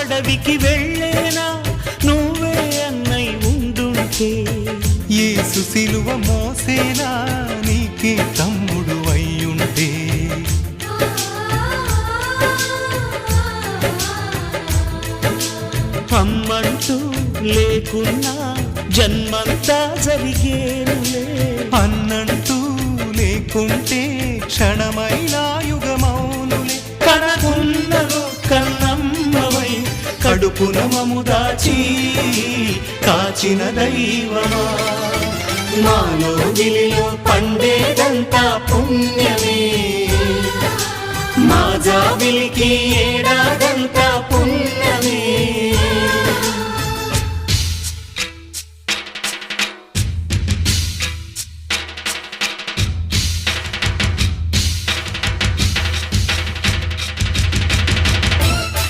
అడవికి వెళ్ళేనా నువ్వే అన్నై ఉండుంటే యేసు సిలువ మోసేనా నీకే తమ్ముడు అయ్యుంటే అమ్మంటూ లేకున్నా జన్మంతా జరిగేనులే అన్నంటూ లేకుంటే క్షణమైనా యుగమౌనులే కనకున్నదో కన్నమ్మవై కడుపున మము దాచి కాచిన దైవమా మాలో గిలిలో పండేదంతా పుణ్యమే మా జాబిలికి ఏడాదంతా